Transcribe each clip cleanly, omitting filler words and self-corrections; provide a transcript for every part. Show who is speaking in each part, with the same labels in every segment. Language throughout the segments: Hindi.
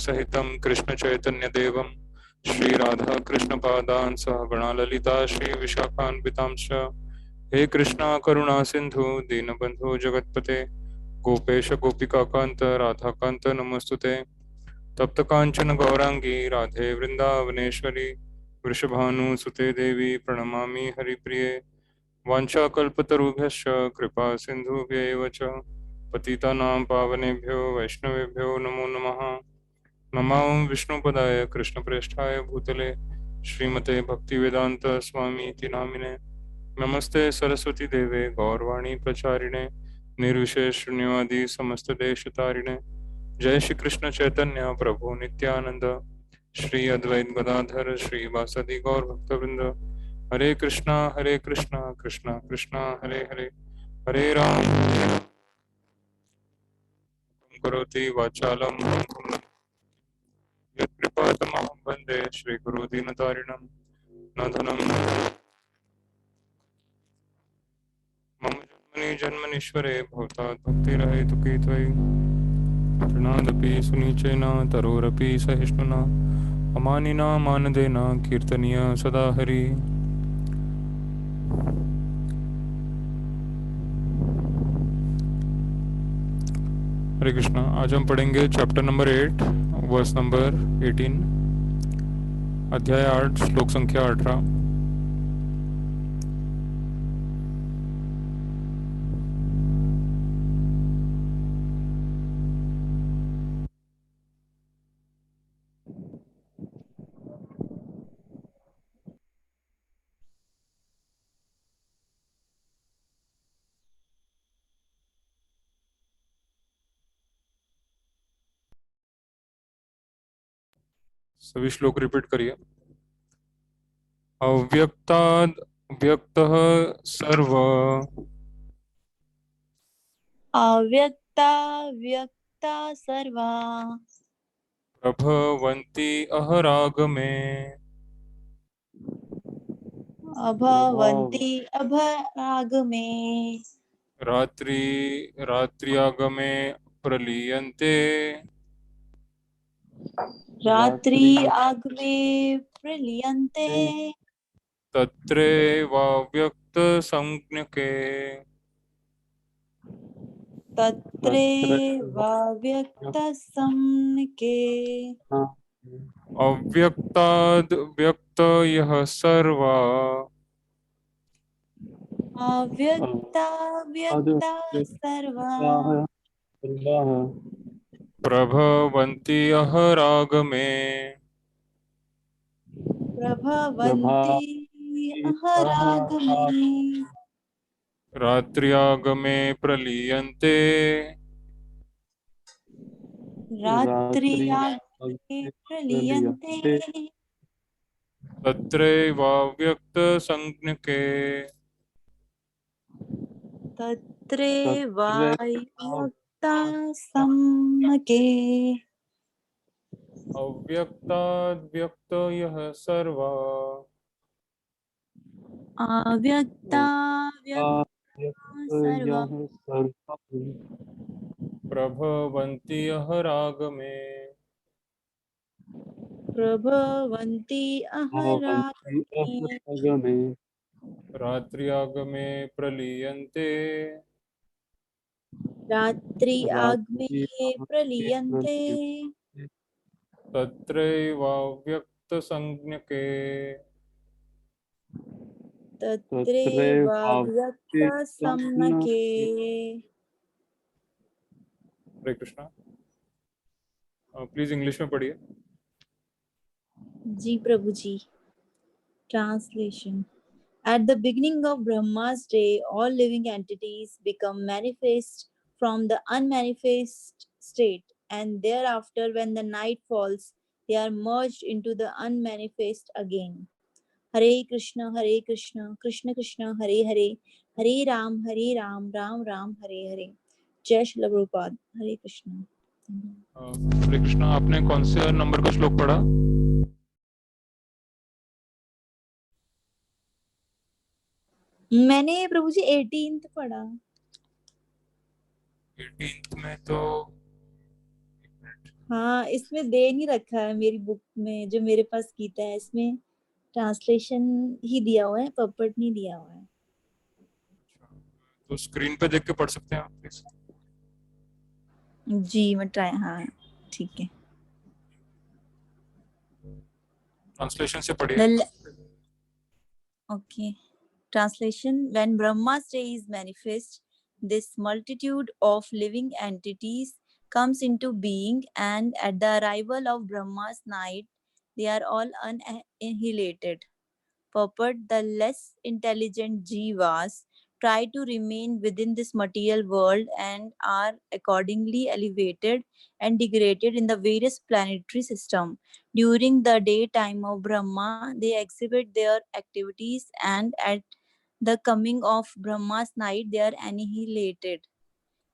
Speaker 1: सहितं कृष्ण चैतन्य देवं श्री राधा कृष्ण पादान् सह गणा ललिता श्री विशाखान्वितांश्च। हे कृष्णा करुणा सिंधु दीनबंधु जगत्पते गोपेश गोपिकाकांत राधाकांत नमोस्तुते। तप्त कांचन गौरांगी राधे वृंदावनेश्वरी वृषभानुसुते देवी प्रणमामि हरिप्रिये। वाञ्छाकल्पतरुभ्यश्च कृपा सिन्धुभ्यैव च पतितानां पावनेभ्यो वैष्णवेभ्यो नमो नमः। नमो विष्णुपदाय कृष्णप्रेष्ठाय भूतले श्रीमते भक्तिवेदांत स्वामी इति नामिने। नमस्ते सरस्वती देवे गौरवाणी प्रचारिणे निर्विशेष शून्यवादी समस्त देशतारिणे। जय श्री कृष्ण चैतन्य प्रभु नित्यानंद श्री अद्वैत गदाधर श्री वासदि गौर भक्तवृंद। हरे कृष्णा कृष्णा कृष्णा हरे हरे हरे राम करोति वाचालं यत्कृपातमहं वन्दे श्रीगुरुदीनतारिणं। न धनं मम जन्मनि जन्मनीश्वरे भवतात् भक्तिरहेतुकी त्वयि तृणादपि सुनीचेन तरोरपि सहिष्णुना अमानिना मानदेन कीर्तनीय सदा हरि। हरे कृष्णा। आज हम पढ़ेंगे चैप्टर नंबर 8 वर्स नंबर 18 अध्याय 8 श्लोक संख्या 18। सभी श्लोक रिपीट करिए। अव्यक्ताद् व्यक्तः सर्व
Speaker 2: अव्यक्ता व्यक्ता सर्वा
Speaker 1: प्रभवन्ति अहरागमे
Speaker 2: अभवन्ति अभरागमे
Speaker 1: रात्रि रात्र्यागमे प्रलीयन्ते
Speaker 2: रात्रि आगमे प्रलीयन्ते
Speaker 1: तत्रैवाव्यक्तसंज्ञके
Speaker 2: तत्रैवाव्यक्तसंज्ञके
Speaker 1: अव्यक्ताद् व्यक्तयः सर्वा
Speaker 2: अव्यक्ता व्यक्ता सर्वा
Speaker 1: प्रभवन्ति अहरागमे
Speaker 2: प्रभवन्ति अहरागमे
Speaker 1: रात्र्यागमे प्रलीयन्ते
Speaker 2: रात्र्यागमे प्रलीयन्ते
Speaker 1: तत्रैवाव्यक्तसंज्ञके
Speaker 2: तत्रैवाव्यक्ता सम्यके
Speaker 1: अव्यक्ताद्व्यक्तयः सर्वा
Speaker 2: अव्यक्ता व्यक्ता सर्वा
Speaker 1: प्रभवन्ति अहरागमे
Speaker 2: प्रभवन्ति अहरागमे
Speaker 1: रात्र्यागमे प्रलीयन्ते
Speaker 2: रात्रि आगमे प्रलीयन्ते
Speaker 1: तत्रैवाव्यक्तसंज्ञके
Speaker 2: तत्रैवाव्यक्ता सम्यके।
Speaker 1: हरे कृष्णा। प्लीज इंग्लिश में पढ़िए।
Speaker 2: जी प्रभु जी। Translation. At the beginning of Brahma's day, all living entities become manifest from the unmanifest state, and thereafter, when the night falls, they are merged into the unmanifest again. Hare Krishna, Krishna Krishna, Hare Hare, Hare Ram, Ram Ram, Hare Hare. Jai Shri Prabhupada. Hare Krishna.
Speaker 1: हरे कृष्णा। आपने कौन से नंबर का श्लोक पढ़ा?
Speaker 2: मैंने प्रभु जी 18th पढ़ा।
Speaker 1: 18th में तो
Speaker 2: हाँ, इसमें दे नहीं रखा है मेरी बुक में, जो मेरे पास गीता है इसमें ट्रांसलेशन ही दिया हुआ है, पपट नहीं दिया हुआ है।
Speaker 1: तो स्क्रीन पे देख के पढ़ सकते हैं आप प्लीज।
Speaker 2: जी मैं ट्राई, हाँ ठीक है।
Speaker 1: ट्रांसलेशन से पढ़िए।
Speaker 2: The okay. Translation: When Brahma's day is manifest, this multitude of living entities comes into being, and at the arrival of Brahma's night, they are all annihilated. Purport: the less intelligent jivas try to remain within this material world and are accordingly elevated and degraded in the various planetary system. During the daytime of Brahma, they exhibit their activities, and at the coming of Brahma's night, they are annihilated.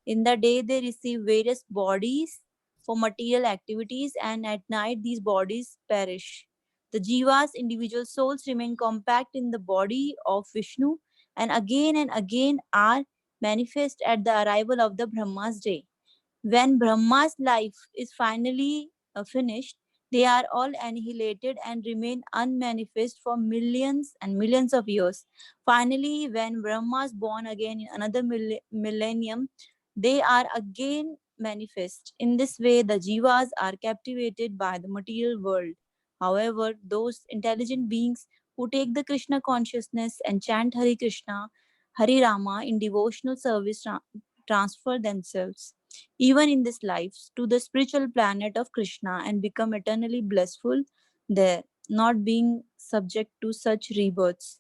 Speaker 2: In the day, they receive various bodies for material activities, and at night, these bodies perish. The Jiva's individual souls remain compact in the body of Vishnu and again are manifest at the arrival of the Brahma's day. When Brahma's life is finally finished, they are all annihilated and remain unmanifest for millions and millions of years. Finally, when Brahma is born again in another millennium, they are again manifest. In this way, the jivas are captivated by the material world. However, those intelligent beings who take the Krishna consciousness and chant Hare Krishna, Hare Rama in devotional service transfer themselves, even in this life, to the spiritual planet of Krishna and become eternally blissful there, not being subject to such rebirths.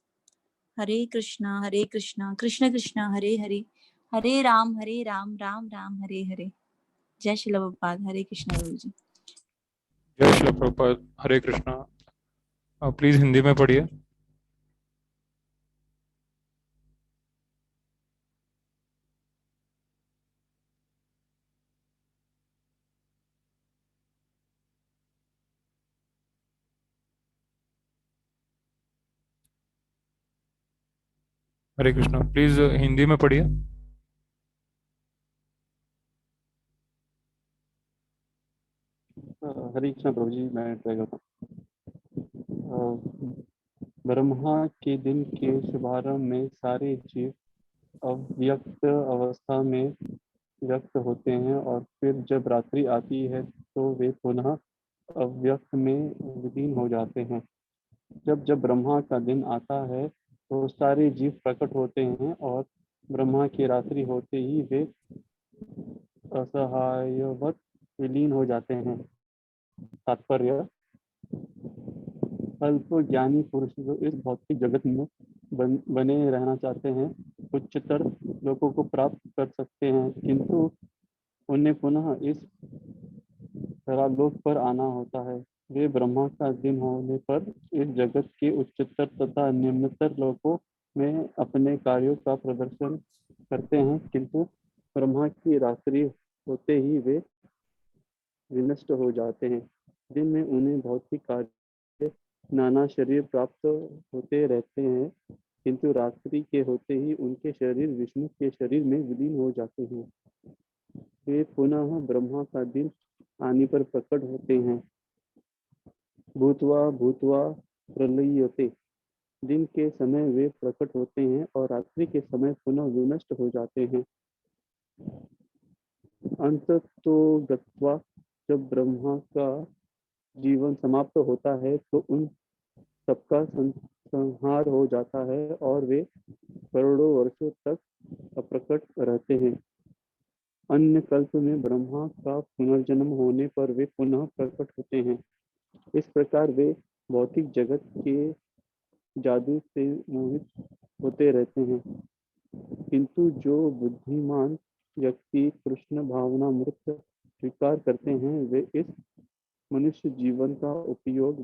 Speaker 2: Hare Krishna, Krishna Krishna, Hare Hare, Hare Ram, Ram Ram, Hare Hare. जय श्री प्रभुपाद। हरे कृष्णा गुरु जी।
Speaker 1: जय श्री प्रभुपाद। हरे कृष्णा। प्लीज हिंदी में पढ़िए। हरे कृष्णा, प्लीज हिंदी में पढ़िए।
Speaker 3: हरे कृष्णा प्रभु जी, मैं ट्राई करता हूँ। ब्रह्मा के दिन के शुभारंभ में सारे जीव अव्यक्त अवस्था में व्यक्त होते हैं, और फिर जब रात्रि आती है तो वे पुनः अव्यक्त में विलीन हो जाते हैं। जब जब ब्रह्मा का दिन आता है तो सारे जीव प्रकट होते हैं, और ब्रह्मा की रात्रि होते ही वे असहायवत विलीन हो जाते हैं। तात्पर्य: अल्प ज्ञानी पुरुष जो इस भौतिक जगत में बने रहना चाहते हैं, उच्चतर लोगों को प्राप्त कर सकते हैं, किंतु उन्हें पुनः इस लोक पर आना होता है। वे ब्रह्मा का दिन होने पर इस जगत के उच्चतर तथा निम्नतर लोकों में अपने कार्यों का प्रदर्शन करते हैं, किंतु ब्रह्मा की रात्रि होते ही वे विनष्ट हो जाते हैं। दिन में उन्हें भौतिक कार्य नाना शरीर प्राप्त होते रहते हैं, किंतु रात्रि के होते ही उनके शरीर विष्णु के शरीर में विलीन हो जाते हैं। वे पुनः ब्रह्मा का दिन आने पर प्रकट होते हैं। भूतवा भूतवा प्रलयते: दिन के समय वे प्रकट होते हैं और रात्रि के समय पुनः विनष्ट हो जाते हैं। अंत तो गत्वा: जब ब्रह्मा का जीवन समाप्त होता है तो उन सबका संहार हो जाता है और वे करोड़ों वर्षों तक अप्रकट रहते हैं। अन्य कल्प में ब्रह्मा का पुनर्जन्म होने पर वे पुनः प्रकट होते हैं। इस प्रकार वे भौतिक जगत के जादू से मोहित होते रहते हैं, किंतु जो बुद्धिमान व्यक्ति कृष्ण भावना मृत स्वीकार करते हैं, वे इस मनुष्य जीवन का उपयोग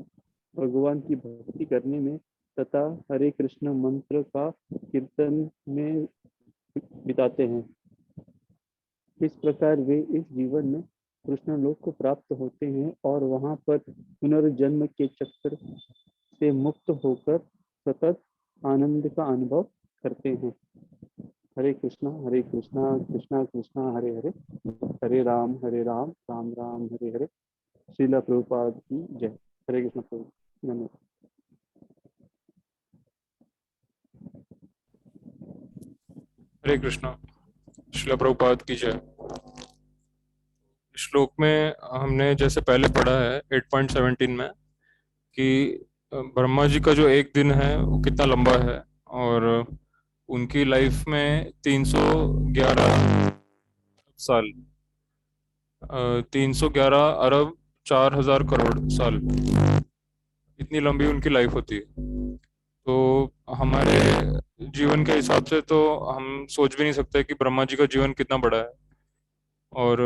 Speaker 3: भगवान की भक्ति करने में तथा हरे कृष्ण मंत्र का कीर्तन में बिताते हैं। इस प्रकार वे इस जीवन में कृष्ण लोक को प्राप्त होते हैं और वहां पर पुनर्जन्म के चक्र से मुक्त होकर सतत आनंद का अनुभव करते हैं। हरे कृष्णा कृष्णा कृष्णा हरे हरे, हरे राम राम राम हरे हरे, श्रीला प्रभुपाद की जय। हरे कृष्ण प्रभु, धन्यवाद।
Speaker 1: हरे कृष्णा। श्रील प्रभुपाद की जय। श्लोक में हमने जैसे पहले पढ़ा है 8.17 में कि ब्रह्मा जी का जो एक दिन है वो कितना लंबा है, और उनकी लाइफ में 311 साल, 311 अरब 4,000 करोड़ साल, इतनी लंबी उनकी लाइफ होती है। तो हमारे जीवन के हिसाब से तो हम सोच भी नहीं सकते कि ब्रह्मा जी का जीवन कितना बड़ा है। और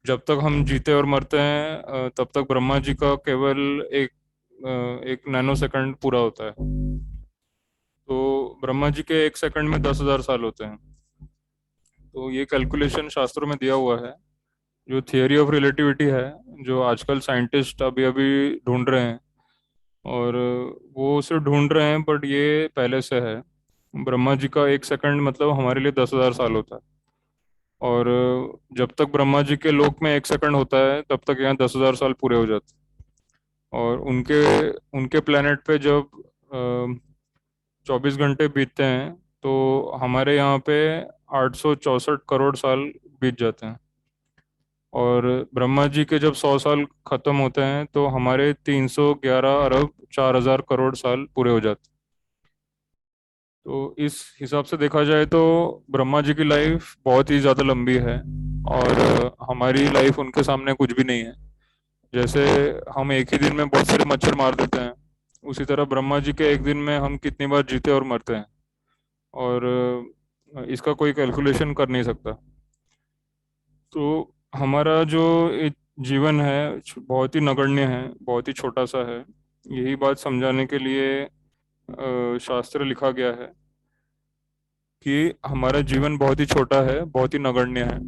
Speaker 1: जब तक हम जीते और मरते हैं तब तक ब्रह्मा जी का केवल एक एक नैनो सेकंड पूरा होता है। तो ब्रह्मा जी के एक सेकंड में 10,000 साल होते हैं। तो ये कैलकुलेशन शास्त्रों में दिया हुआ है। जो थियरी ऑफ रिलेटिविटी है, जो आजकल साइंटिस्ट अभी अभी ढूंढ रहे हैं, और वो उसे ढूंढ रहे हैं, बट ये पहले से है। ब्रह्मा जी का एक सेकंड मतलब हमारे लिए 10,000 साल होता है। और जब तक ब्रह्मा जी के लोक में एक सेकंड होता है तब तक यहाँ 10,000 साल पूरे हो जाते हैं। और उनके उनके प्लेनेट पे जब 24 घंटे बीतते हैं तो हमारे यहाँ पे 864 करोड़ साल बीत जाते हैं। और ब्रह्मा जी के जब 100 साल खत्म होते हैं तो हमारे 311 अरब 4,000 करोड़ साल पूरे हो जाते हैं। तो इस हिसाब से देखा जाए तो ब्रह्मा जी की लाइफ बहुत ही ज़्यादा लंबी है, और हमारी लाइफ उनके सामने कुछ भी नहीं है। जैसे हम एक ही दिन में बहुत सारे मच्छर मार देते हैं, उसी तरह ब्रह्मा जी के एक दिन में हम कितनी बार जीते और मरते हैं, और इसका कोई कैलकुलेशन कर नहीं सकता। तो हमारा जो जीवन है बहुत ही नगण्य है, बहुत ही छोटा सा है। यही बात समझाने के लिए शास्त्र लिखा गया है कि हमारा जीवन बहुत ही छोटा है, बहुत ही नगण्य है,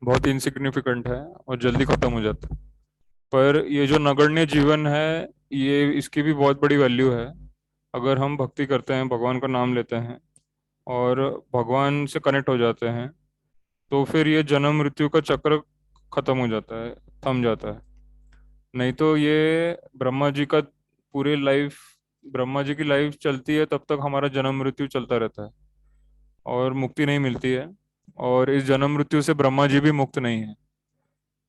Speaker 1: बहुत ही इनसिग्निफिकेंट है, और जल्दी खत्म हो जाता है। पर ये जो नगण्य जीवन है, ये इसकी भी बहुत बड़ी वैल्यू है। अगर हम भक्ति करते हैं, भगवान का नाम लेते हैं और भगवान से कनेक्ट हो जाते हैं, तो फिर ये जन्म मृत्यु का चक्र खत्म हो जाता है, थम जाता है। नहीं तो ये ब्रह्मा जी की लाइफ चलती है तब तक हमारा जन्म मृत्यु चलता रहता है, और मुक्ति नहीं मिलती है। और इस जन्म मृत्यु से ब्रह्मा जी भी मुक्त नहीं है,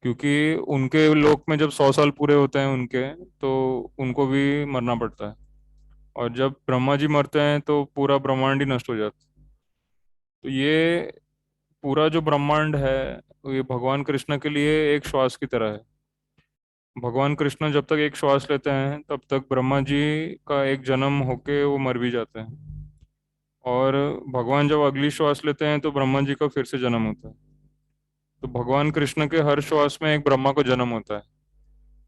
Speaker 1: क्योंकि उनके लोक में जब 100 साल पूरे होते हैं उनके, तो उनको भी मरना पड़ता है। और जब ब्रह्मा जी मरते हैं तो पूरा ब्रह्मांड ही नष्ट हो जाता है। तो ये पूरा जो ब्रह्मांड है, ये भगवान कृष्ण के लिए एक श्वास की तरह है। भगवान कृष्ण जब तक एक श्वास लेते हैं तब तक ब्रह्मा जी का एक जन्म होके वो मर भी जाते हैं। और भगवान जब अगली श्वास लेते हैं तो ब्रह्मा जी का फिर से जन्म होता है। तो भगवान कृष्ण के हर श्वास में एक ब्रह्मा का जन्म होता है।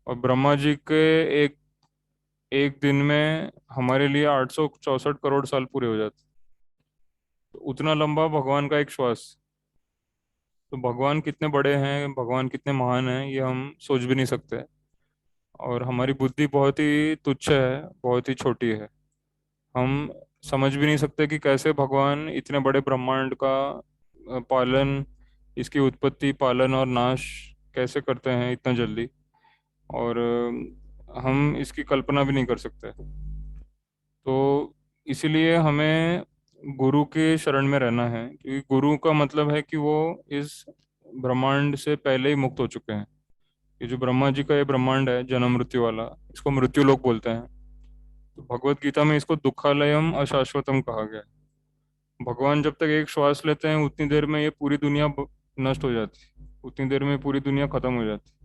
Speaker 1: और ब्रह्मा जी के एक एक दिन में हमारे लिए 864 साल पूरे हो जाते हैं। तो उतना लंबा भगवान का एक श्वास। तो भगवान कितने बड़े हैं, भगवान कितने महान हैं, ये हम सोच भी नहीं सकते। और हमारी बुद्धि बहुत ही तुच्छ है, बहुत ही छोटी है। हम समझ भी नहीं सकते कि कैसे भगवान इतने बड़े ब्रह्मांड का पालन, इसकी उत्पत्ति, पालन और नाश कैसे करते हैं इतना जल्दी। और हम इसकी कल्पना भी नहीं कर सकते। तो इसीलिए हमें गुरु के शरण में रहना है, क्योंकि गुरु का मतलब है कि वो इस ब्रह्मांड से पहले ही मुक्त हो चुके हैं। ये जो ब्रह्मा जी का ये ब्रह्मांड है जन्म मृत्यु वाला, इसको मृत्यु लोक बोलते हैं। तो भगवत गीता में इसको दुखालयम अशाश्वतम कहा गया है। भगवान जब तक एक श्वास लेते हैं उतनी देर में ये पूरी दुनिया नष्ट हो जाती है, उतनी देर में पूरी दुनिया खत्म हो जाती है।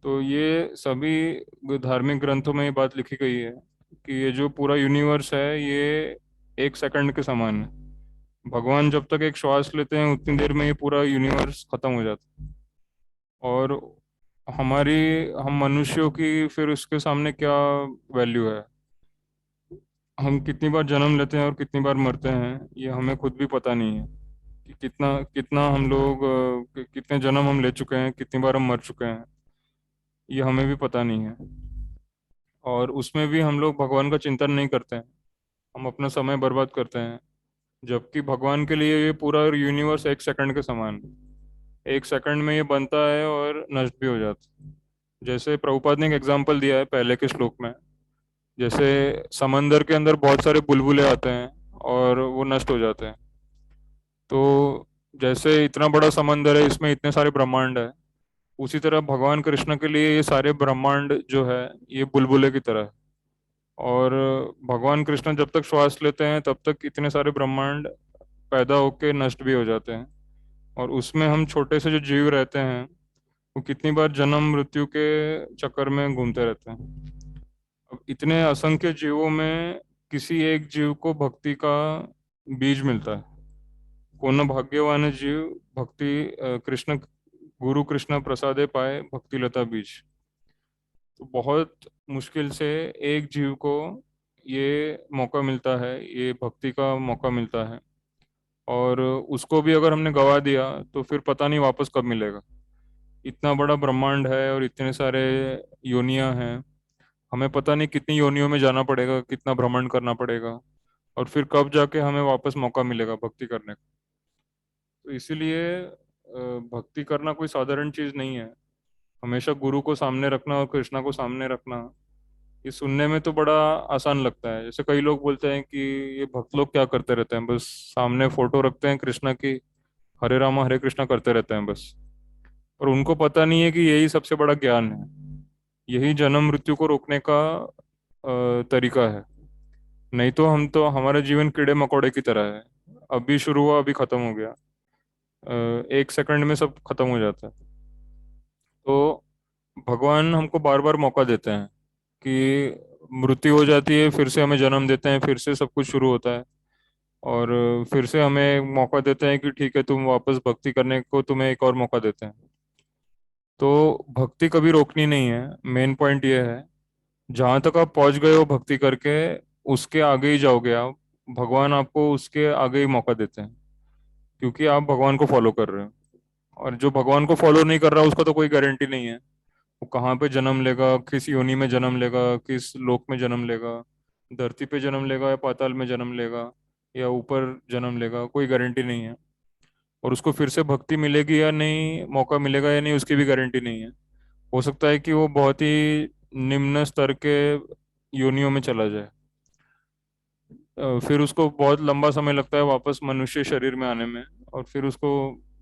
Speaker 1: तो ये सभी धार्मिक ग्रंथों में ये बात लिखी गई है कि ये जो पूरा यूनिवर्स है ये एक सेकंड के समान है। भगवान जब तक एक श्वास लेते हैं उतनी देर में ये पूरा यूनिवर्स खत्म हो जाता है। और हमारी हम मनुष्यों की फिर उसके सामने क्या वैल्यू है। हम कितनी बार जन्म लेते हैं और कितनी बार मरते हैं, ये हमें खुद भी पता नहीं है कि कितना कितना हम लोग कितने जन्म हम ले चुके हैं, कितनी बार हम मर चुके हैं, ये हमें भी पता नहीं है। और उसमें भी हम लोग भगवान का चिंतन नहीं करते हैं, हम अपना समय बर्बाद करते हैं। जबकि भगवान के लिए ये पूरा यूनिवर्स एक सेकंड के समान है। एक सेकंड में ये बनता है और नष्ट भी हो जाता है। जैसे प्रभुपाद ने एक एग्जांपल दिया है पहले के श्लोक में, जैसे समंदर के अंदर बहुत सारे बुलबुले आते हैं और वो नष्ट हो जाते हैं। तो जैसे इतना बड़ा समंदर है, इसमें इतने सारे ब्रह्मांड है, उसी तरह भगवान कृष्ण के लिए ये सारे ब्रह्मांड जो है ये बुलबुले की तरह है। और भगवान कृष्ण जब तक श्वास लेते हैं तब तक इतने सारे ब्रह्मांड पैदा होके नष्ट भी हो जाते हैं। और उसमें हम छोटे से जो जीव रहते हैं वो कितनी बार जन्म मृत्यु के चक्कर में घूमते रहते हैं। अब इतने असंख्य जीवों में किसी एक जीव को भक्ति का बीज मिलता है। कौन भाग्यवान जीव भक्ति कृष्ण गुरु कृष्ण प्रसादे पाए भक्ति लता बीज। तो बहुत मुश्किल से एक जीव को ये मौका मिलता है, ये भक्ति का मौका मिलता है। और उसको भी अगर हमने गवा दिया तो फिर पता नहीं वापस कब मिलेगा। इतना बड़ा ब्रह्मांड है और इतने सारे योनियां हैं, हमें पता नहीं कितनी योनियों में जाना पड़ेगा, कितना भ्रमण करना पड़ेगा, और फिर कब जाके हमें वापस मौका मिलेगा भक्ति करने का। तो इसीलिए भक्ति करना कोई साधारण चीज नहीं है। हमेशा गुरु को सामने रखना और कृष्णा को सामने रखना, ये सुनने में तो बड़ा आसान लगता है। जैसे कई लोग बोलते हैं कि ये भक्त लोग क्या करते रहते हैं, बस सामने फोटो रखते हैं कृष्णा की, हरे रामा हरे कृष्णा करते रहते हैं बस। और उनको पता नहीं है कि यही सबसे बड़ा ज्ञान है, यही जन्म मृत्यु को रोकने का तरीका है। नहीं तो हम तो हमारा जीवन कीड़े मकोड़े की तरह है, अभी शुरू हुआ अभी खत्म हो गया, एक सेकंड में सब खत्म हो जाता है। तो भगवान हमको बार बार मौका देते हैं कि मृत्यु हो जाती है, फिर से हमें जन्म देते हैं, फिर से सब कुछ शुरू होता है। और फिर से हमें मौका देते हैं कि ठीक है तुम वापस भक्ति करने को, तुम्हें एक और मौका देते हैं। तो भक्ति कभी रोकनी नहीं है, मेन पॉइंट ये है। जहां तक आप पहुंच गए हो भक्ति करके, उसके आगे ही जाओगे आप। भगवान आपको उसके आगे ही मौका देते हैं, क्योंकि आप भगवान को फॉलो कर रहे हो। और जो भगवान को फॉलो नहीं कर रहा उसका तो कोई गारंटी नहीं है, वो कहाँ पे जन्म लेगा, किस योनि में जन्म लेगा, किस लोक में जन्म लेगा, धरती पे जन्म लेगा या पाताल में जन्म लेगा या ऊपर जन्म लेगा, कोई गारंटी नहीं है। और उसको फिर से भक्ति मिलेगी या नहीं, मौका मिलेगा या नहीं, उसकी भी गारंटी नहीं है। हो सकता है कि वो बहुत ही निम्न स्तर के योनियों में चला जाए, फिर उसको बहुत लंबा समय लगता है वापस मनुष्य शरीर में आने में। और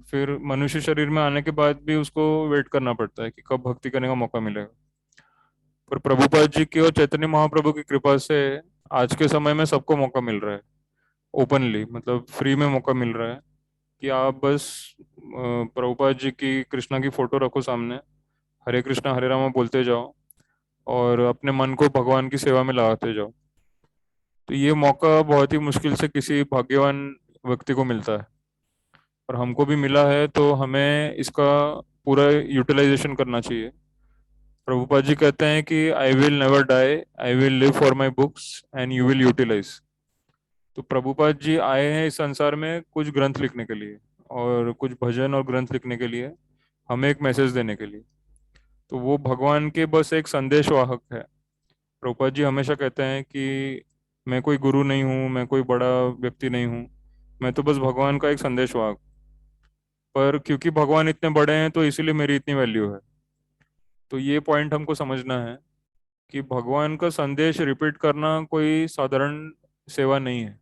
Speaker 1: फिर मनुष्य शरीर में आने के बाद भी उसको वेट करना पड़ता है कि कब भक्ति करने का मौका मिलेगा। पर प्रभुपाद जी की और चैतन्य महाप्रभु की कृपा से आज के समय में सबको मौका मिल रहा है, ओपनली, मतलब फ्री में मौका मिल रहा है कि आप बस प्रभुपाद जी की कृष्णा की फोटो रखो सामने, हरे कृष्णा हरे रामा बोलते जाओ और अपने मन को भगवान की सेवा में लगाते जाओ। तो ये मौका बहुत ही मुश्किल से किसी भाग्यवान व्यक्ति को मिलता है, और हमको भी मिला है, तो हमें इसका पूरा यूटिलाइजेशन करना चाहिए। प्रभुपाद जी कहते हैं कि I will never die, I will live for my books and you will utilize. तो प्रभुपाद जी आए हैं इस संसार में कुछ ग्रंथ लिखने के लिए, और कुछ भजन और ग्रंथ लिखने के लिए, हमें एक मैसेज देने के लिए। तो वो भगवान के बस एक संदेश वाहक है। प्रभुपाद जी हमेशा कहते हैं कि मैं कोई गुरु नहीं हूँ, मैं कोई बड़ा व्यक्ति नहीं हूँ, मैं तो बस भगवान का एक संदेश वाहक। पर क्योंकि भगवान इतने बड़े हैं तो इसीलिए मेरी इतनी वैल्यू है। तो ये पॉइंट हमको समझना है कि भगवान का संदेश रिपीट करना कोई साधारण सेवा नहीं है।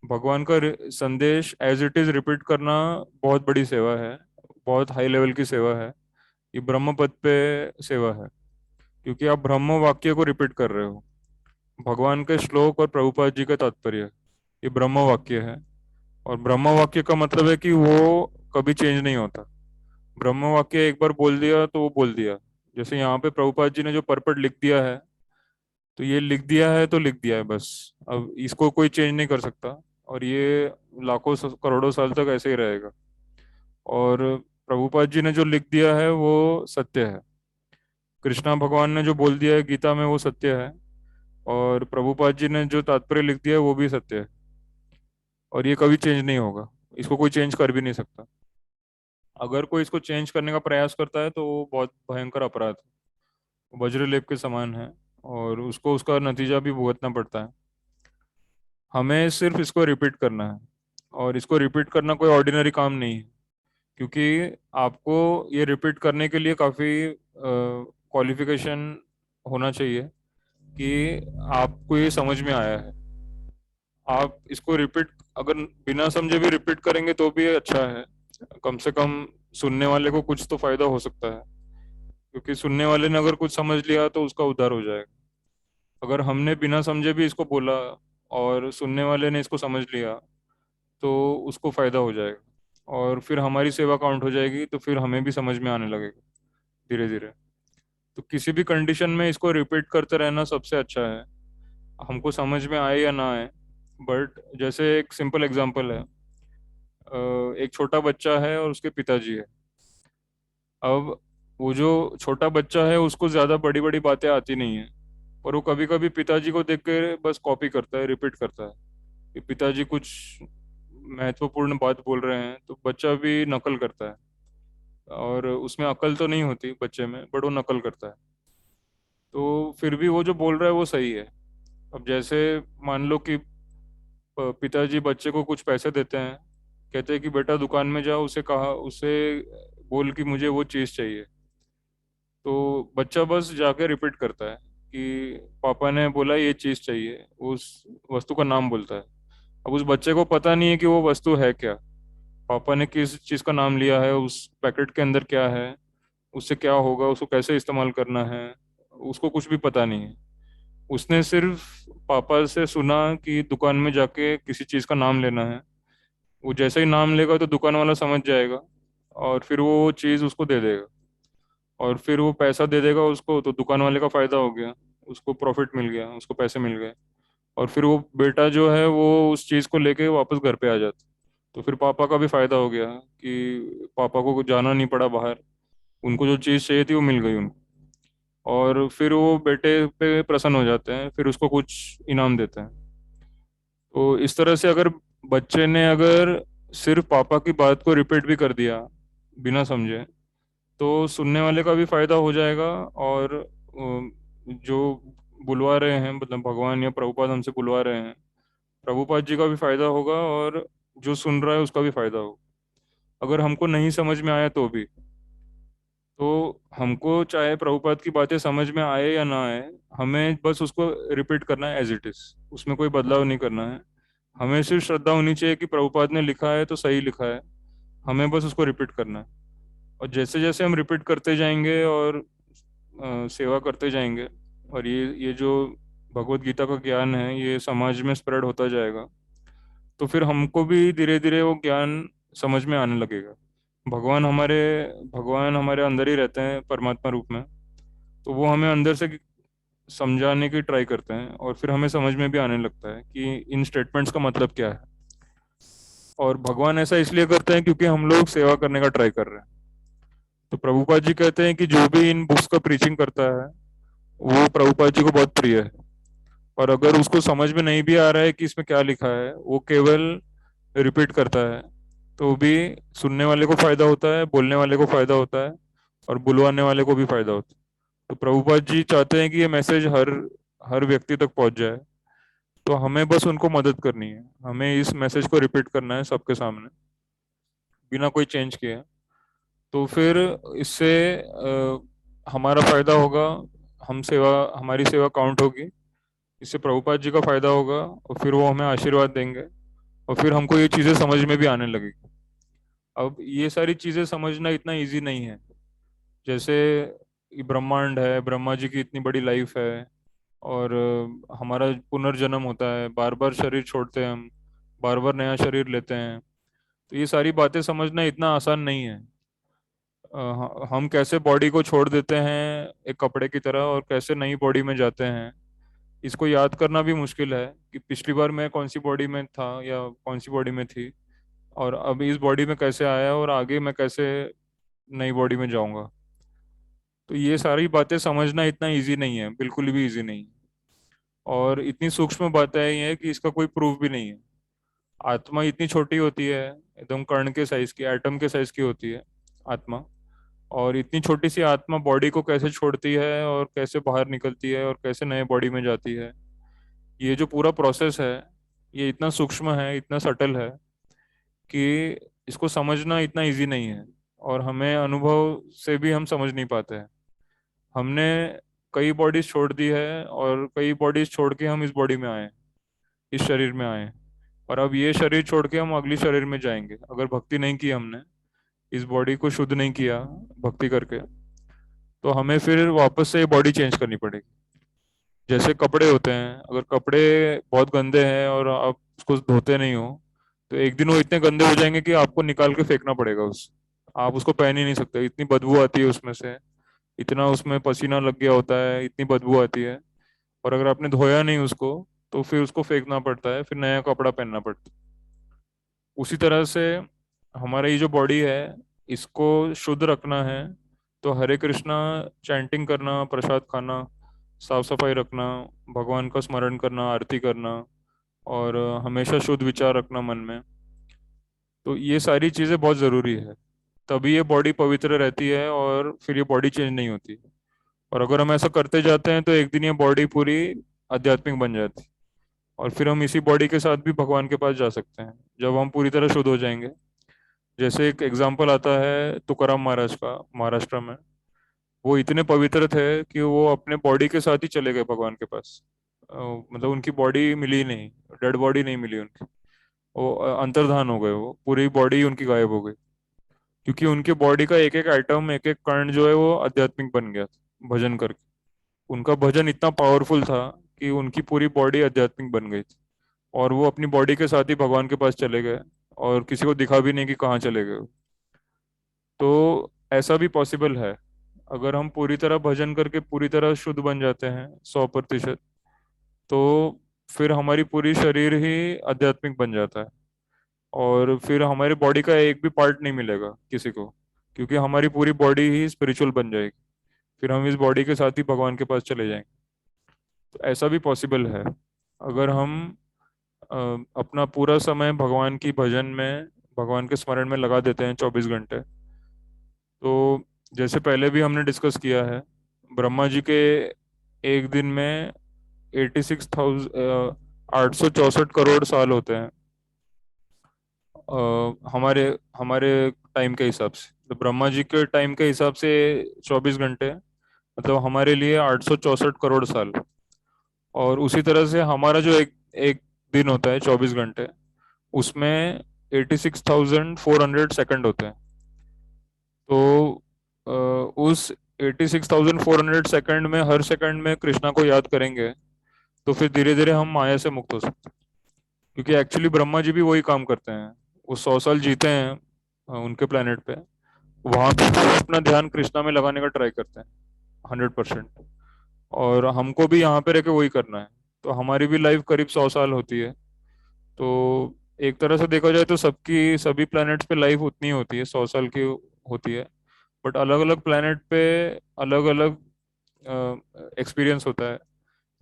Speaker 1: भगवान का संदेश एज इट इज रिपीट करना बहुत बड़ी सेवा है, बहुत हाई लेवल की सेवा है। ये ब्रह्म पद पे सेवा है, क्योंकि आप ब्रह्म वाक्य को रिपीट कर रहे हो। भगवान के श्लोक और प्रभुपाद जी का तात्पर्य, ये ब्रह्म वाक्य है। और ब्रह्म वाक्य का मतलब है कि वो कभी चेंज नहीं होता। ब्रह्म वाक्य एक बार बोल दिया तो वो बोल दिया। जैसे यहाँ पे प्रभुपाद जी ने जो परपट लिख दिया है, तो ये लिख दिया है तो लिख दिया है बस, अब इसको कोई चेंज नहीं कर सकता। और ये लाखों करोड़ों साल तक ऐसे ही रहेगा। और प्रभुपाद जी ने जो लिख दिया है वो सत्य है, कृष्णा भगवान ने जो बोल दिया है गीता में वो सत्य है, और प्रभुपाद जी ने जो तात्पर्य लिख दिया है वो भी सत्य है। और ये कभी चेंज नहीं होगा, इसको कोई चेंज कर भी नहीं सकता। अगर कोई इसको चेंज करने का प्रयास करता है तो वो बहुत भयंकर अपराध है, वज्रलेप के समान है, और उसको उसका नतीजा भी भुगतना पड़ता है। हमें सिर्फ इसको रिपीट करना है, और इसको रिपीट करना कोई ऑर्डिनरी काम नहीं है, क्योंकि आपको ये रिपीट करने के लिए काफ़ी क्वालिफिकेशन होना चाहिए कि आपको ये समझ में आया है। आप इसको रिपीट अगर बिना समझे भी रिपीट करेंगे तो भी अच्छा है, कम से कम सुनने वाले को कुछ तो फायदा हो सकता है, क्योंकि सुनने वाले ने अगर कुछ समझ लिया तो उसका उद्धार हो जाएगा। अगर हमने बिना समझे भी इसको बोला और सुनने वाले ने इसको समझ लिया तो उसको फायदा हो जाएगा, और फिर हमारी सेवा काउंट हो जाएगी, तो फिर हमें भी समझ में आने लगेगा धीरे धीरे। तो किसी भी कंडीशन में इसको रिपीट करते रहना सबसे अच्छा है, हमको समझ में आए या ना आए। बट जैसे एक सिंपल एग्जांपल है, एक छोटा बच्चा है और उसके पिताजी है। अब वो जो छोटा बच्चा है उसको ज्यादा बड़ी बड़ी बातें आती नहीं है, पर वो कभी कभी पिताजी को देख के बस कॉपी करता है, रिपीट करता है कि पिताजी कुछ महत्वपूर्ण बात बोल रहे हैं तो बच्चा भी नकल करता है। और उसमें अकल तो नहीं होती बच्चे में, बट वो नकल करता है। तो फिर भी वो जो बोल रहा है वो सही है। अब जैसे मान लो कि पिताजी बच्चे को कुछ पैसे देते हैं, कहते हैं कि बेटा दुकान में जाओ, उसे बोल कि मुझे वो चीज़ चाहिए। तो बच्चा बस जाके रिपीट करता है कि पापा ने बोला ये चीज़ चाहिए, उस वस्तु का नाम बोलता है। अब उस बच्चे को पता नहीं है कि वो वस्तु है क्या, पापा ने किस चीज़ का नाम लिया है, उस पैकेट के अंदर क्या है, उससे क्या होगा, उसको कैसे इस्तेमाल करना है, उसको कुछ भी पता नहीं है। उसने सिर्फ पापा से सुना कि दुकान में जाके किसी चीज़ का नाम लेना है। वो जैसे ही नाम लेगा तो दुकान वाला समझ जाएगा, और फिर वो चीज़ उसको दे देगा, और फिर वो पैसा दे देगा उसको, तो दुकान वाले का फायदा हो गया, उसको प्रॉफिट मिल गया, उसको पैसे मिल गए। और फिर वो बेटा जो है वो उस चीज़ को लेके वापस घर पे आ जाता। तो फिर पापा का भी फायदा हो गया कि पापा को जाना नहीं पड़ा बाहर, उनको जो चीज़ चाहिए थी वो मिल गई उनको। और फिर वो बेटे पे प्रसन्न हो जाते हैं, फिर उसको कुछ इनाम देते हैं। तो इस तरह से अगर बच्चे ने अगर सिर्फ पापा की बात को रिपीट भी कर दिया बिना समझे, तो सुनने वाले का भी फायदा हो जाएगा, और जो बुलवा रहे हैं, मतलब भगवान या प्रभुपाद हमसे बुलवा रहे हैं, प्रभुपाद जी का भी फायदा होगा, और जो सुन रहा है उसका भी फायदा होगा। अगर हमको नहीं समझ में आया तो भी, तो हमको चाहे प्रभुपाद की बातें समझ में आए या ना आए, हमें बस उसको रिपीट करना है एज इट इज, उसमें कोई बदलाव नहीं करना है। हमें सिर्फ श्रद्धा होनी चाहिए कि प्रभुपाद ने लिखा है तो सही लिखा है, हमें बस उसको रिपीट करना है। और जैसे जैसे हम रिपीट करते जाएंगे और सेवा करते जाएंगे, और ये जो भगवत गीता का ज्ञान है ये समाज में स्प्रेड होता जाएगा, तो फिर हमको भी धीरे धीरे वो ज्ञान समझ में आने लगेगा। भगवान हमारे भगवान हमारे अंदर ही रहते हैं परमात्मा रूप में, तो वो हमें अंदर से समझाने की ट्राई करते हैं, और फिर हमें समझ में भी आने लगता है कि इन स्टेटमेंट्स का मतलब क्या है। और भगवान ऐसा इसलिए करते हैं क्योंकि हम लोग सेवा करने का ट्राई कर रहे हैं। तो प्रभुपाद जी कहते हैं कि जो भी इन बुक्स का प्रीचिंग करता है वो प्रभुपाद जी को बहुत प्रिय है। और अगर उसको समझ में नहीं भी आ रहा है कि इसमें क्या लिखा है, वो केवल रिपीट करता है, तो भी सुनने वाले को फायदा होता है, बोलने वाले को फायदा होता है, और बुलवाने वाले को भी फायदा होता है। तो प्रभुपाद जी चाहते हैं कि ये मैसेज हर हर व्यक्ति तक पहुंच जाए। तो हमें बस उनको मदद करनी है, हमें इस मैसेज को रिपीट करना है सबके सामने बिना कोई चेंज किए। तो फिर इससे हमारा फायदा होगा, हमारी सेवा काउंट होगी, इससे प्रभुपाद जी का फायदा होगा, और फिर वो हमें आशीर्वाद देंगे, और फिर हमको ये चीजें समझ में भी आने लगेगी। अब ये सारी चीजें समझना इतना इजी नहीं है। जैसे ये ब्रह्मांड है, ब्रह्मा जी की इतनी बड़ी लाइफ है, और हमारा पुनर्जन्म होता है, बार बार शरीर छोड़ते हैं हम, बार बार नया शरीर लेते हैं। तो ये सारी बातें समझना इतना आसान नहीं है। हम कैसे बॉडी को छोड़ देते हैं एक कपड़े की तरह, और कैसे नई बॉडी में जाते हैं, इसको याद करना भी मुश्किल है कि पिछली बार मैं कौन सी बॉडी में था या कौन सी बॉडी में थी, और अब इस बॉडी में कैसे आया, और आगे मैं कैसे नई बॉडी में जाऊंगा। तो ये सारी बातें समझना इतना इजी नहीं है, बिल्कुल भी इजी नहीं। और इतनी सूक्ष्म बातें हैं ये कि इसका कोई प्रूफ भी नहीं है। आत्मा इतनी छोटी होती है, एकदम कण के साइज की, एटम के साइज की होती है आत्मा। और इतनी छोटी सी आत्मा बॉडी को कैसे छोड़ती है, और कैसे बाहर निकलती है, और कैसे नए बॉडी में जाती है, ये जो पूरा प्रोसेस है ये इतना सूक्ष्म है, इतना सटल है कि इसको समझना इतना इजी नहीं है, और हमें अनुभव से भी हम समझ नहीं पाते हैं। हमने कई बॉडीज छोड़ दी है, और कई बॉडीज छोड़ के हम इस बॉडी में आए, इस शरीर में आए। और अब ये शरीर छोड़ के हम अगली शरीर में जाएंगे। अगर भक्ति नहीं की हमने, इस बॉडी को शुद्ध नहीं किया भक्ति करके, तो हमें फिर वापस से ये बॉडी चेंज करनी पड़ेगी। जैसे कपड़े होते हैं, अगर कपड़े बहुत गंदे हैं और आप उसको धोते नहीं हो, तो एक दिन वो इतने गंदे हो जाएंगे कि आपको निकाल के फेंकना पड़ेगा। उस आप उसको पहन ही नहीं सकते, इतनी बदबू आती है उसमें से, इतना उसमें पसीना लग गया होता है, इतनी बदबू आती है। और अगर आपने धोया नहीं उसको, तो फिर उसको फेंकना पड़ता है, फिर नया कपड़ा पहनना पड़ता है। उसी तरह से हमारा ये जो बॉडी है, इसको शुद्ध रखना है, तो हरे कृष्णा चैंटिंग करना, प्रसाद खाना, साफ सफाई रखना, भगवान का स्मरण करना, आरती करना, और हमेशा शुद्ध विचार रखना मन में। तो ये सारी चीज़ें बहुत ज़रूरी है, तभी ये बॉडी पवित्र रहती है, और फिर ये बॉडी चेंज नहीं होती। और अगर हम ऐसा करते जाते हैं, तो एक दिन ये बॉडी पूरी आध्यात्मिक बन जाती, और फिर हम इसी बॉडी के साथ भी भगवान के पास जा सकते हैं, जब हम पूरी तरह शुद्ध हो जाएंगे। जैसे एक एग्जाम्पल आता है तुकाराम महाराज का, महाराष्ट्र में। वो इतने पवित्र थे कि वो अपने बॉडी के साथ ही चले गए भगवान के पास। मतलब उनकी बॉडी मिली नहीं, डेड बॉडी नहीं मिली उनकी। वो अंतर्धान हो गए, वो पूरी बॉडी उनकी गायब हो गई, क्योंकि उनके बॉडी का एक एक आइटम, एक एक कण जो है वो आध्यात्मिक बन गया था भजन करके। उनका भजन इतना पावरफुल था कि उनकी पूरी बॉडी आध्यात्मिक बन गई थी, और वो अपनी बॉडी के साथ ही भगवान के पास चले गए, और किसी को दिखा भी नहीं कि कहाँ चले गए। तो ऐसा भी पॉसिबल है, अगर हम पूरी तरह भजन करके पूरी तरह शुद्ध बन जाते हैं 100%, तो फिर हमारी पूरी शरीर ही आध्यात्मिक बन जाता है, और फिर हमारी बॉडी का एक भी पार्ट नहीं मिलेगा किसी को, क्योंकि हमारी पूरी बॉडी ही स्पिरिचुअल बन जाएगी। फिर हम इस बॉडी के साथ ही भगवान के पास चले जाएंगे। तो ऐसा भी पॉसिबल है, अगर हम अ, अपना पूरा समय भगवान की भजन में, भगवान के स्मरण में लगा देते हैं 24 घंटे। तो जैसे पहले भी हमने डिस्कस किया है, ब्रह्मा जी के एक दिन में 86,864 साल होते हैं, हमारे हमारे टाइम के हिसाब से। तो ब्रह्मा जी के टाइम के हिसाब से 24 घंटे, मतलब हमारे लिए 864 करोड़ साल। और उसी तरह से हमारा जो एक एक दिन होता है 24 घंटे, उसमें 86,400 सेकंड होते हैं। तो उस 86,400 सेकंड में हर सेकंड में कृष्णा को याद करेंगे, तो फिर धीरे धीरे हम माया से मुक्त हो सकते हैं। क्योंकि एक्चुअली ब्रह्मा जी भी वही काम करते हैं, वो 100 साल जीते हैं उनके प्लेनेट पे। वहां पे वो अपना ध्यान कृष्णा में लगाने का ट्राई करते हैं 100%। और हमको भी यहाँ पे रह के वही करना है। तो हमारी भी लाइफ करीब 100 साल होती है। तो एक तरह से देखा जाए तो सबकी सभी प्लैनेट्स पे लाइफ उतनी होती है, 100 साल की होती है। बट अलग अलग प्लैनेट पे अलग अलग एक्सपीरियंस होता है।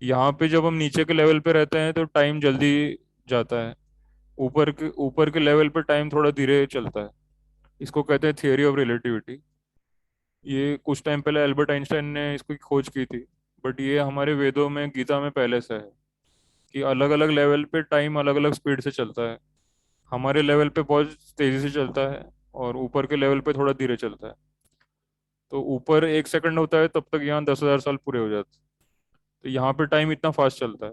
Speaker 1: यहाँ पे जब हम नीचे के लेवल पे रहते हैं तो टाइम जल्दी जाता है, ऊपर के लेवल पे टाइम थोड़ा धीरे चलता है। इसको कहते हैं थियोरी ऑफ रिलेटिविटी। ये कुछ टाइम पहले एल्बर्ट आइंस्टाइन ने इसको खोज की थी, बट ये हमारे वेदों में, गीता में पहले से है कि अलग अलग लेवल पे टाइम अलग अलग स्पीड से चलता है। हमारे लेवल पे बहुत तेजी से चलता है, और ऊपर के लेवल पे थोड़ा धीरे चलता है। तो ऊपर 1 सेकंड होता है, तब तक यहाँ 10,000 साल पूरे हो जाते हैं। तो यहाँ पे टाइम इतना फास्ट चलता है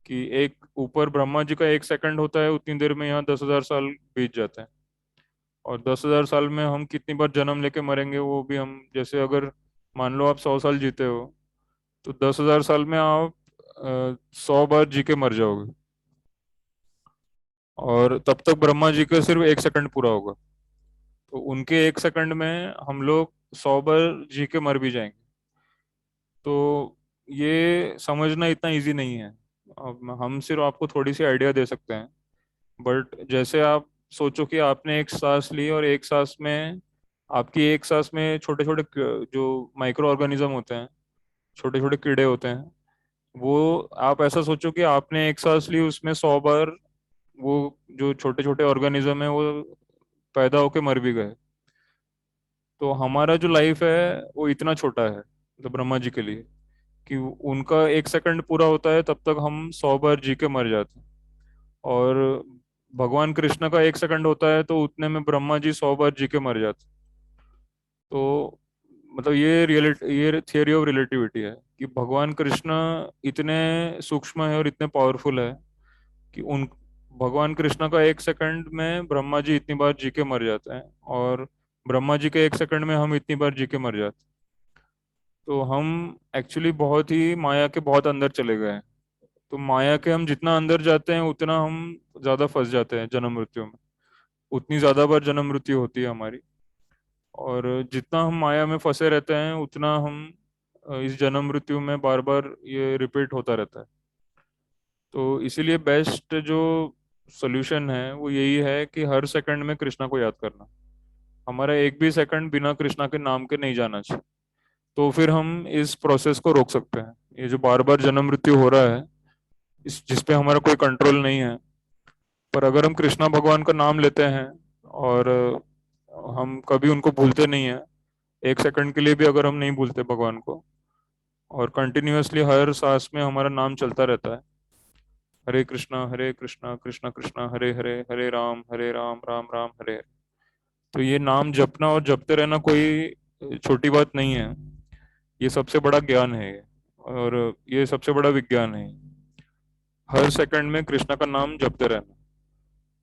Speaker 1: कि एक ऊपर ब्रह्मा जी का 1 सेकंड होता है, उतनी देर में यहाँ 10,000 साल बीत जाते हैं। और 10,000 साल में हम कितनी बार जन्म लेके मरेंगे, वो भी हम, जैसे अगर मान लो आप 100 साल जीते हो, तो 10,000 साल में आप 100 बार जी के मर जाओगे। और तब तक ब्रह्मा जी का सिर्फ 1 सेकंड पूरा होगा। तो उनके 1 सेकंड में हम लोग 100 बार जी के मर भी जाएंगे। तो ये समझना इतना इजी नहीं है। अब हम सिर्फ आपको थोड़ी सी आइडिया दे सकते हैं। बट जैसे आप सोचो कि आपने एक सांस ली, और एक सांस में, आपकी एक सांस में छोटे छोटे जो माइक्रो ऑर्गेनिज्म होते हैं, छोटे छोटे कीड़े होते हैं, वो, आप ऐसा सोचो कि आपने एक सांस ली, उसमें 100 बार वो जो छोटे छोटे ऑर्गेनिज्म है वो पैदा होके मर भी गए। तो हमारा जो लाइफ है वो इतना छोटा है, तो ब्रह्मा जी के लिए, कि उनका 1 सेकंड पूरा होता है तब तक हम 100 बार जी के मर जाते हैं। और भगवान कृष्ण का 1 सेकंड होता है तो उतने में ब्रह्मा जी 100 बार जी के मर जाते। तो मतलब ये थियरी ऑफ रिलेटिविटी है कि भगवान कृष्ण इतने सूक्ष्म है और इतने पावरफुल है कि उन भगवान कृष्ण का 1 सेकंड में ब्रह्मा जी इतनी बार जी के मर जाते हैं, और ब्रह्मा जी के 1 सेकंड में हम इतनी बार जी के मर जाते हैं। तो हम एक्चुअली बहुत ही माया के बहुत अंदर चले गए हैं। तो माया के हम जितना अंदर जाते हैं उतना हम ज्यादा फंस जाते हैं जन्म मृत्यु में, उतनी ज्यादा बार जन्म मृत्यु होती है हमारी। और जितना हम माया में फंसे रहते हैं उतना हम इस जन्म मृत्यु में बार बार ये रिपीट होता रहता है। तो इसीलिए बेस्ट जो सोल्यूशन है वो यही है कि हर सेकंड में कृष्णा को याद करना। हमारा एक भी सेकंड बिना कृष्णा के नाम के नहीं जाना चाहिए। तो फिर हम इस प्रोसेस को रोक सकते हैं, ये जो बार बार जन्म मृत्यु हो रहा है इस जिस पे हमारा कोई कंट्रोल नहीं है। पर अगर हम कृष्णा भगवान का नाम लेते हैं और हम कभी उनको भूलते नहीं है, 1 सेकंड के लिए भी अगर हम नहीं भूलते भगवान को, और कंटिन्यूअसली हर सांस में हमारा नाम चलता रहता है, हरे कृष्णा कृष्णा कृष्णा हरे हरे, हरे राम राम राम हरे हरे। तो ये नाम जपना और जपते रहना कोई छोटी बात नहीं है। ये सबसे बड़ा ज्ञान है ये, और ये सबसे बड़ा विज्ञान है। हर सेकंड में कृष्णा का नाम जपते रहना,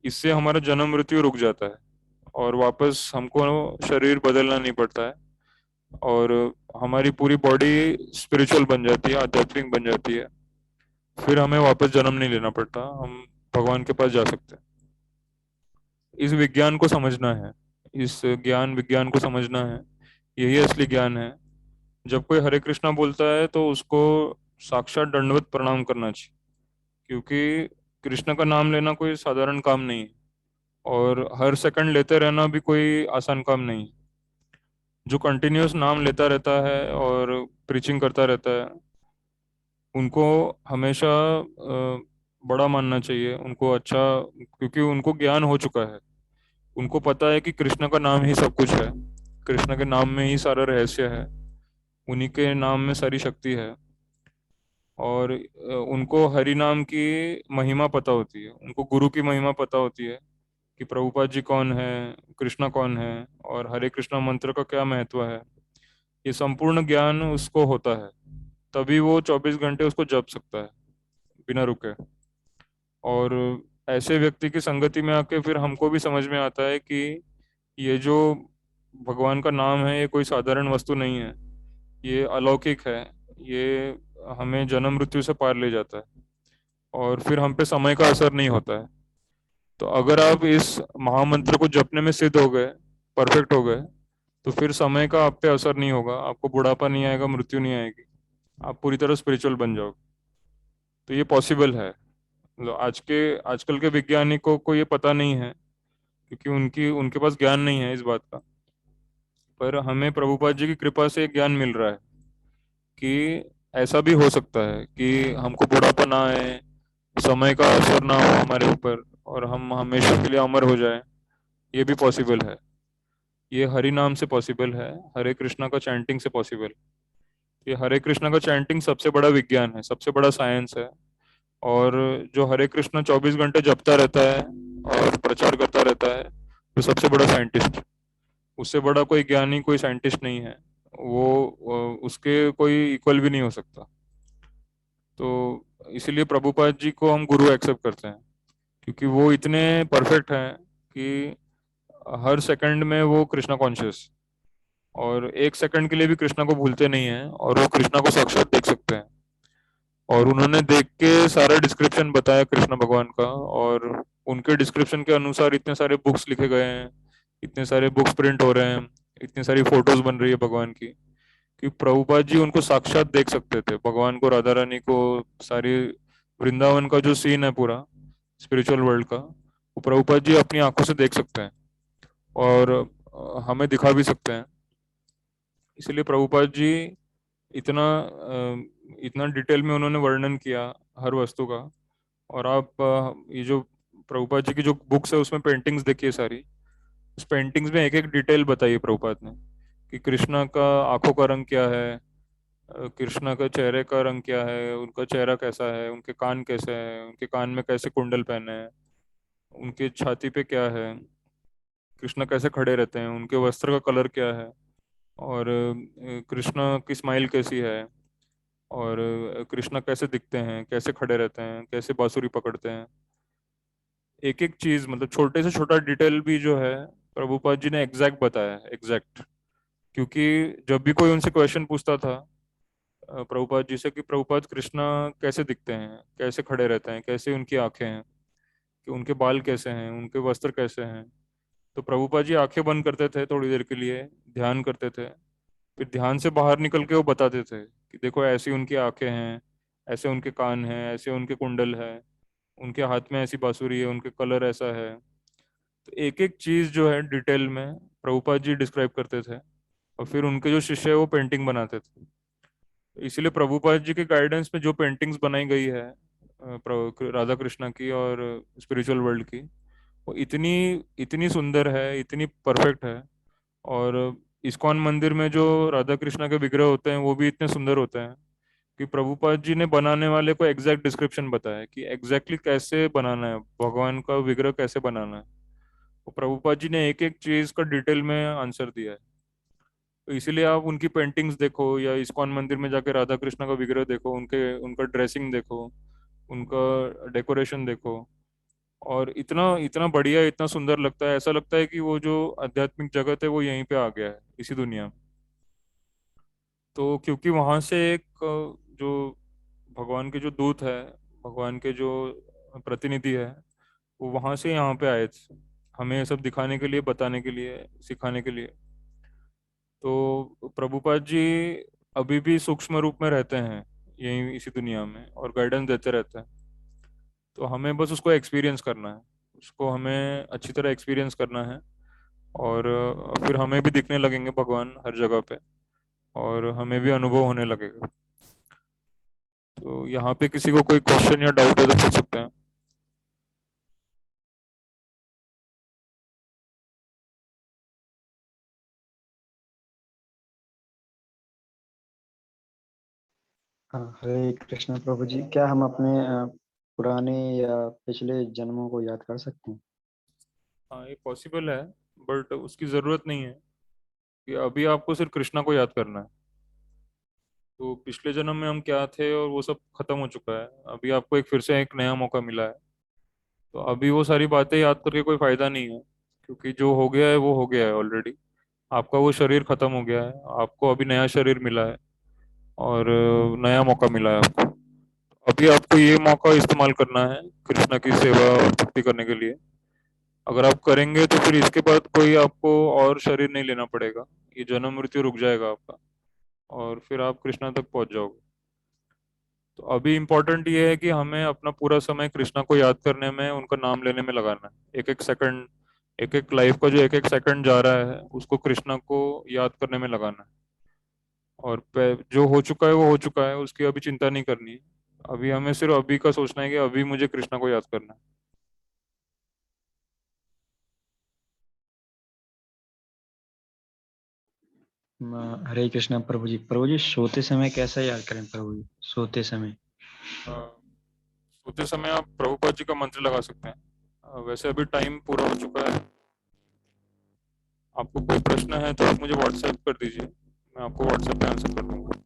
Speaker 1: इससे हमारा जन्म मृत्यु रुक जाता है और वापस हमको शरीर बदलना नहीं पड़ता है, और हमारी पूरी बॉडी स्पिरिचुअल बन जाती है, आध्यात्मिक बन जाती है। फिर हमें वापस जन्म नहीं लेना पड़ता, हम भगवान के पास जा सकते हैं। इस विज्ञान को समझना है, इस ज्ञान विज्ञान को समझना है। यही असली ज्ञान है। जब कोई हरे कृष्णा बोलता है तो उसको साक्षात दंडवत प्रणाम करना चाहिए, क्योंकि कृष्ण का नाम लेना कोई साधारण काम नहीं है, और हर सेकंड लेते रहना भी कोई आसान काम नहीं है। जो कंटिन्यूअस नाम लेता रहता है और प्रीचिंग करता रहता है उनको हमेशा बड़ा मानना चाहिए, उनको अच्छा, क्योंकि उनको ज्ञान हो चुका है। उनको पता है कि कृष्ण का नाम ही सब कुछ है, कृष्ण के नाम में ही सारा रहस्य है, उन्हीं के नाम में सारी शक्ति है। और उनको हरि नाम की महिमा पता होती है, उनको गुरु की महिमा पता होती है कि प्रभुपाद जी कौन है, कृष्णा कौन है, और हरे कृष्णा मंत्र का क्या महत्व है। ये संपूर्ण ज्ञान उसको होता है, तभी वो 24 घंटे उसको जप सकता है बिना रुके। और ऐसे व्यक्ति की संगति में आके फिर हमको भी समझ में आता है कि ये जो भगवान का नाम है ये कोई साधारण वस्तु नहीं है, ये अलौकिक है। ये हमें जन्म मृत्यु से पार ले जाता है, और फिर हम पे समय का असर नहीं होता है। तो अगर आप इस महामंत्र को जपने में सिद्ध हो गए, परफेक्ट हो गए, तो फिर समय का आप पे असर नहीं होगा, आपको बुढ़ापा नहीं आएगा, मृत्यु नहीं आएगी, आप पूरी तरह स्पिरिचुअल बन जाओगे। तो ये पॉसिबल है। मतलब आजकल के वैज्ञानिकों को ये पता नहीं है, क्योंकि उनकी उनके पास ज्ञान नहीं है इस बात का। पर हमें प्रभुपाद जी की कृपा से ज्ञान मिल रहा है कि ऐसा भी हो सकता है कि हमको बुढ़ापा ना आए, समय का असर ना हो हमारे ऊपर, और हम हमेशा के लिए अमर हो जाएं। ये भी पॉसिबल है। ये हरि नाम से पॉसिबल है, हरे कृष्णा का चैंटिंग से पॉसिबल। ये हरे कृष्णा का चैंटिंग सबसे बड़ा विज्ञान है, सबसे बड़ा साइंस है। और जो हरे कृष्णा 24 घंटे जपता रहता है और प्रचार करता रहता है वो सबसे बड़ा साइंटिस्ट। उससे बड़ा कोई ज्ञानी, कोई साइंटिस्ट नहीं है। उसके कोई इक्वल भी नहीं हो सकता। तो इसीलिए प्रभुपाद जी को हम गुरु एक्सेप्ट करते हैं, क्योंकि वो इतने परफेक्ट हैं कि हर सेकंड में वो कृष्णा कॉन्शियस, और 1 सेकंड के लिए भी कृष्णा को भूलते नहीं हैं, और वो कृष्णा को साक्षात देख सकते हैं। और उन्होंने देख के सारा डिस्क्रिप्शन बताया कृष्ण भगवान का, और उनके डिस्क्रिप्शन के अनुसार इतने सारे बुक्स लिखे गए हैं, इतने सारे बुक्स प्रिंट हो रहे हैं, इतनी सारी फोटोज बन रही है भगवान की, कि प्रभुपाद जी उनको साक्षात देख सकते थे, भगवान को, राधा रानी को, सारी वृंदावन का जो सीन है पूरा स्पिरिचुअल वर्ल्ड का, वो प्रभुपाद जी अपनी आंखों से देख सकते हैं, और हमें दिखा भी सकते हैं। इसलिए प्रभुपाद जी इतना इतना डिटेल में उन्होंने वर्णन किया हर वस्तु का। और आप ये जो प्रभुपाद जी की जो बुक्स है उसमें पेंटिंग्स देखिए सारी, उस पेंटिंग्स में एक एक डिटेल बताई है प्रभुपाद ने, कि कृष्णा का आंखों का रंग क्या है, कृष्णा का चेहरे का रंग क्या है, उनका चेहरा कैसा है, उनके कान कैसे हैं, उनके कान में कैसे कुंडल पहने हैं, उनके छाती पे क्या है, कृष्ण कैसे खड़े रहते हैं, उनके वस्त्र का कलर क्या है, और कृष्ण की स्माइल कैसी है, और कृष्ण कैसे दिखते हैं, कैसे खड़े रहते हैं, कैसे बांसुरी पकड़ते हैं। एक एक चीज, मतलब छोटे से छोटा डिटेल भी जो है प्रभुपाद जी ने एग्जैक्ट बताया है, एग्जैक्ट। क्योंकि जब भी कोई उनसे क्वेश्चन पूछता था प्रभुपाद जी से कि प्रभुपाद कृष्णा कैसे दिखते हैं, कैसे खड़े रहते हैं, कैसे उनकी आंखें हैं, कि उनके बाल कैसे हैं, उनके वस्त्र कैसे हैं, तो प्रभुपाद जी आंखें बंद करते थे थोड़ी देर के लिए, ध्यान करते थे, फिर ध्यान से बाहर निकल के वो बताते थे कि देखो ऐसी उनकी आंखें हैं, ऐसे उनके कान हैं, ऐसे उनके कुंडल है, उनके हाथ में ऐसी बांसुरी है, उनके कलर ऐसा है। तो एक एक चीज जो है डिटेल में प्रभुपाद जी डिस्क्राइब करते थे, और फिर उनके जो शिष्य है वो पेंटिंग बनाते थे। तो इसीलिए प्रभुपाद जी के गाइडेंस में जो पेंटिंग्स बनाई गई है राधा कृष्णा की और स्पिरिचुअल वर्ल्ड की, वो इतनी इतनी सुंदर है, इतनी परफेक्ट है। और इस्कॉन मंदिर में जो राधा कृष्णा के विग्रह होते हैं वो भी इतने सुंदर होते हैं कि प्रभुपाद जी ने बनाने वाले को एग्जैक्ट डिस्क्रिप्शन बताया कि एग्जैक्टली कैसे बनाना है, भगवान का विग्रह कैसे बनाना है। तो प्रभुपाद जी ने एक एक चीज का डिटेल में आंसर दिया है। तो इसीलिए आप उनकी पेंटिंग्स देखो या इस्कॉन मंदिर में जाके राधा कृष्ण का विग्रह देखो, उनके उनका ड्रेसिंग देखो, उनका डेकोरेशन देखो, और इतना इतना बढ़िया, इतना सुंदर लगता है, ऐसा लगता है कि वो जो आध्यात्मिक जगत है वो यहीं पे आ गया है इसी दुनिया में। तो क्योंकि वहां से एक जो भगवान के जो दूत है, भगवान के जो प्रतिनिधि है, वो वहां से यहाँ पे आए थे हमें ये सब दिखाने के लिए, बताने के लिए, सिखाने के लिए। तो प्रभुपाद जी अभी भी सूक्ष्म रूप में रहते हैं यही इसी दुनिया में और गाइडेंस देते रहते हैं। तो हमें बस उसको एक्सपीरियंस करना है, उसको हमें अच्छी तरह एक्सपीरियंस करना है, और फिर हमें भी दिखने लगेंगे भगवान हर जगह पे, और हमें भी अनुभव होने लगेगा। तो यहाँ पे किसी को कोई क्वेश्चन या डाउट है तो पूछ सकते हैं।
Speaker 4: हाँ, हरे कृष्ण प्रभु जी, क्या हम अपने पुराने या पिछले जन्मों को याद कर सकते हैं?
Speaker 1: हाँ, ये पॉसिबल है, बट उसकी जरूरत नहीं है कि अभी आपको सिर्फ कृष्णा को याद करना है। तो पिछले जन्म में हम क्या थे और वो सब खत्म हो चुका है, अभी आपको एक फिर से एक नया मौका मिला है। तो अभी वो सारी बातें याद करके कोई फायदा नहीं है, क्योंकि जो हो गया है वो हो गया है ऑलरेडी। आपका वो शरीर खत्म हो गया है, आपको अभी नया शरीर मिला है, और नया मौका मिला है आपको। अभी आपको ये मौका इस्तेमाल करना है कृष्णा की सेवा और भक्ति करने के लिए। अगर आप करेंगे तो फिर इसके बाद कोई आपको और शरीर नहीं लेना पड़ेगा, ये जन्म मृत्यु रुक जाएगा आपका, और फिर आप कृष्णा तक पहुंच जाओगे। तो अभी इम्पोर्टेंट ये है कि हमें अपना पूरा समय कृष्णा को याद करने में, उनका नाम लेने में लगाना है। एक एक सेकंड, एक एक लाइफ का जो एक एक सेकंड जा रहा है उसको कृष्णा को याद करने में लगाना है। और जो हो चुका है वो हो चुका है, उसकी अभी चिंता नहीं करनी है। अभी हमें सिर्फ अभी का सोचना है कि अभी मुझे कृष्णा को याद करना है।
Speaker 4: हरे कृष्ण प्रभु जी। प्रभु जी, सोते समय कैसा याद करें प्रभु जी, सोते समय?
Speaker 1: अ, सोते समय आप प्रभुपाद जी का मंत्र लगा सकते हैं। वैसे अभी टाइम पूरा हो चुका है। आपको कोई प्रश्न है तो आप मुझे व्हाट्सएप कर दीजिए, मैं आपको व्हाट्सएप पे आंसर कर दूंगा।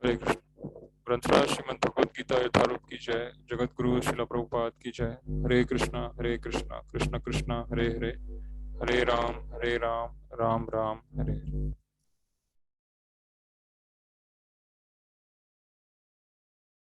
Speaker 1: हरे कृष्ण। ग्रंथराज श्रीमद् भगवद गीता यथारूप की जय। जगत गुरु शिला प्रभुपाद की जय। हरे कृष्णा कृष्ण कृष्ण हरे हरे, हरे राम राम राम हरे हरे।